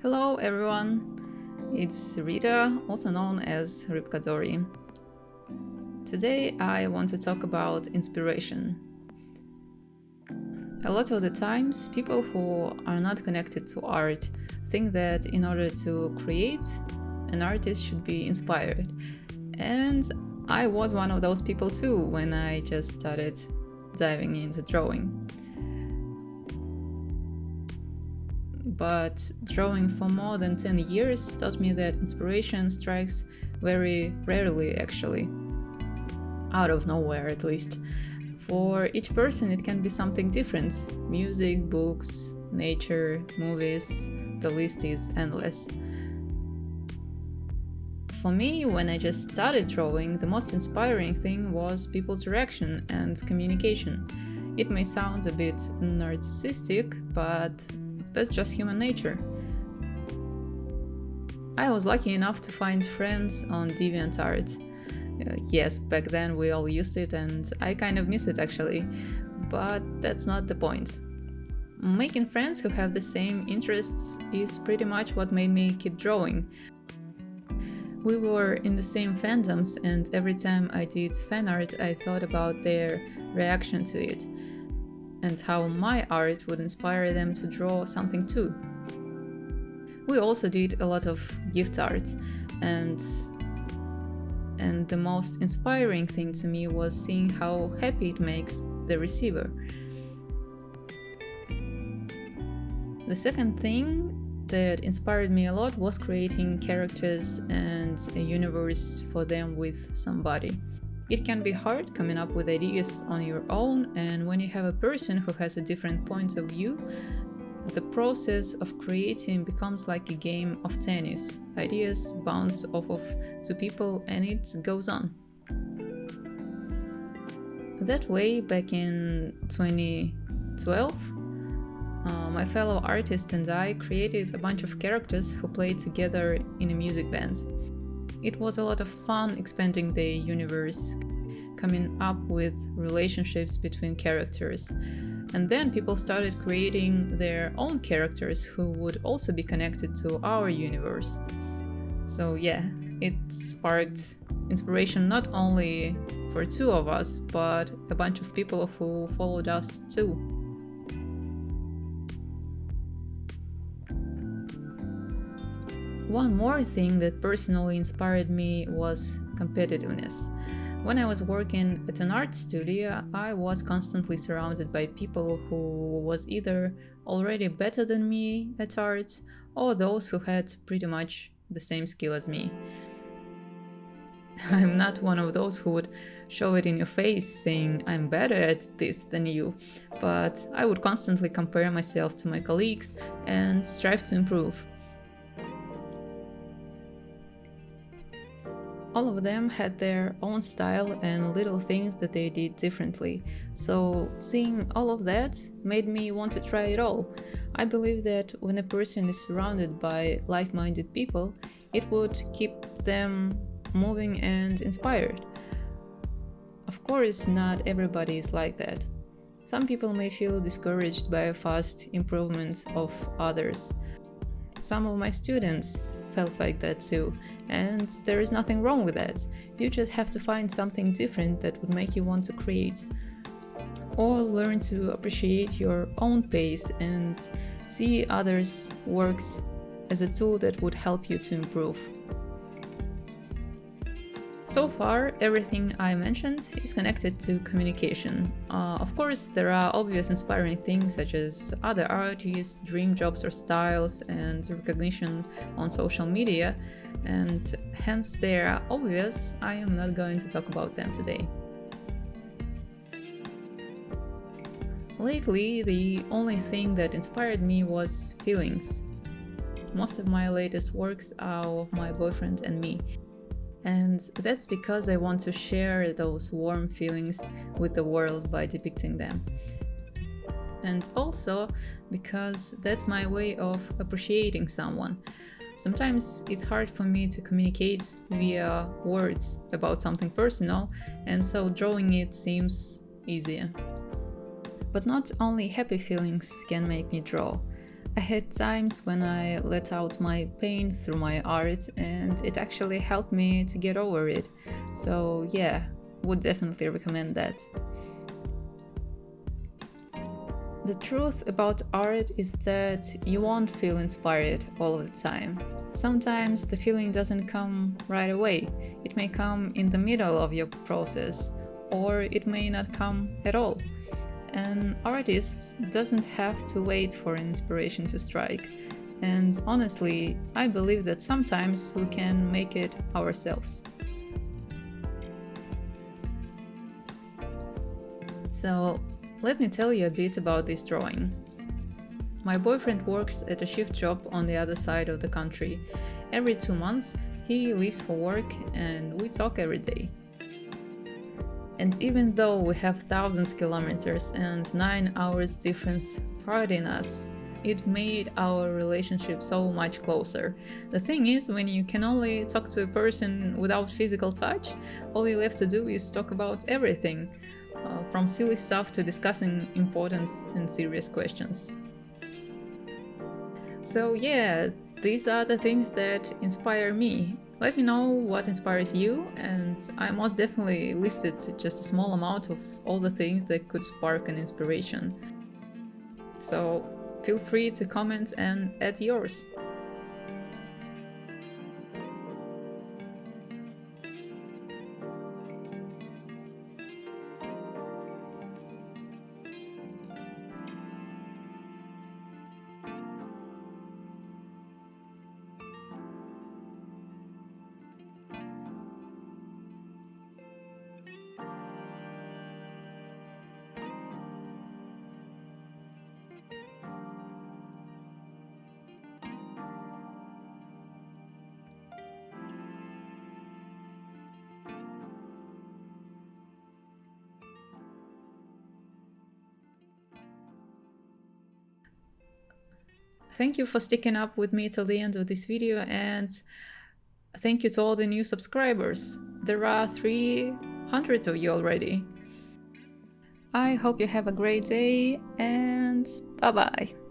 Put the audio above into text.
Hello everyone, it's Rita, also known as Rybka. Today I want to talk about inspiration. A lot of the times, people who are not connected to art think that in order to create, an artist should be inspired. And I was one of those people too when I just started diving into drawing. But drawing for more than 10 years taught me that inspiration strikes very rarely, actually. Out of nowhere, at least. For each person, it can be something different. Music, books, nature, movies, the list is endless. For me, when I just started drawing, the most inspiring thing was people's reaction and communication. It may sound a bit narcissistic, but that's just human nature. I was lucky enough to find friends on DeviantArt. Yes, back then we all used it and I kind of miss it actually, but that's not the point. Making friends who have the same interests is pretty much what made me keep drawing. We were in the same fandoms and every time I did fan art I thought about their reaction to it and how my art would inspire them to draw something too. We also did a lot of gift art, and the most inspiring thing to me was seeing how happy it makes the receiver. The second thing that inspired me a lot was creating characters and a universe for them with somebody. It can be hard coming up with ideas on your own, and when you have a person who has a different point of view, the process of creating becomes like a game of tennis. Ideas bounce off of two people and it goes on. That way, back in 2012, my fellow artist and I created a bunch of characters who played together in a music band. It was a lot of fun expanding the universe, coming up with relationships between characters. And then people started creating their own characters who would also be connected to our universe. So yeah, it sparked inspiration not only for two of us, but a bunch of people who followed us too. One more thing that personally inspired me was competitiveness. When I was working at an art studio, I was constantly surrounded by people who was either already better than me at art or those who had pretty much the same skill as me. I'm not one of those who would show it in your face saying I'm better at this than you, but I would constantly compare myself to my colleagues and strive to improve. All of them had their own style and little things that they did differently, so seeing all of that made me want to try it all. I believe that when a person is surrounded by like-minded people, it would keep them moving and inspired. Of course, not everybody is like that. Some people may feel discouraged by a fast improvement of others. Some of my students felt like that too, and there is nothing wrong with that. You just have to find something different that would make you want to create. Or learn to appreciate your own pace and see others' works as a tool that would help you to improve. So far, everything I mentioned is connected to communication. Of course, there are obvious inspiring things such as other artists, dream jobs or styles, and recognition on social media, and hence they are obvious. I am not going to talk about them today. Lately, the only thing that inspired me was feelings. Most of my latest works are of my boyfriend and me. And that's because I want to share those warm feelings with the world by depicting them. And also because that's my way of appreciating someone. Sometimes it's hard for me to communicate via words about something personal, and so drawing it seems easier. But not only happy feelings can make me draw. I had times when I let out my pain through my art and it actually helped me to get over it. So yeah, would definitely recommend that. The truth about art is that you won't feel inspired all of the time. Sometimes the feeling doesn't come right away. It may come in the middle of your process, or it may not come at all. An artist doesn't have to wait for inspiration to strike. And honestly, I believe that sometimes we can make it ourselves. So, let me tell you a bit about this drawing. My boyfriend works at a shift job on the other side of the country. Every 2 months, he leaves for work and we talk every day. And even though we have thousands of kilometers and 9 hours difference parting us, it made our relationship so much closer. The thing is, when you can only talk to a person without physical touch, all you have to do is talk about everything, from silly stuff to discussing important and serious questions. So yeah, these are the things that inspire me. Let me know what inspires you, and I most definitely listed just a small amount of all the things that could spark an inspiration. So feel free to comment and add yours. Thank you for sticking up with me till the end of this video, and thank you to all the new subscribers. There are 300 of you already. I hope you have a great day, and bye bye.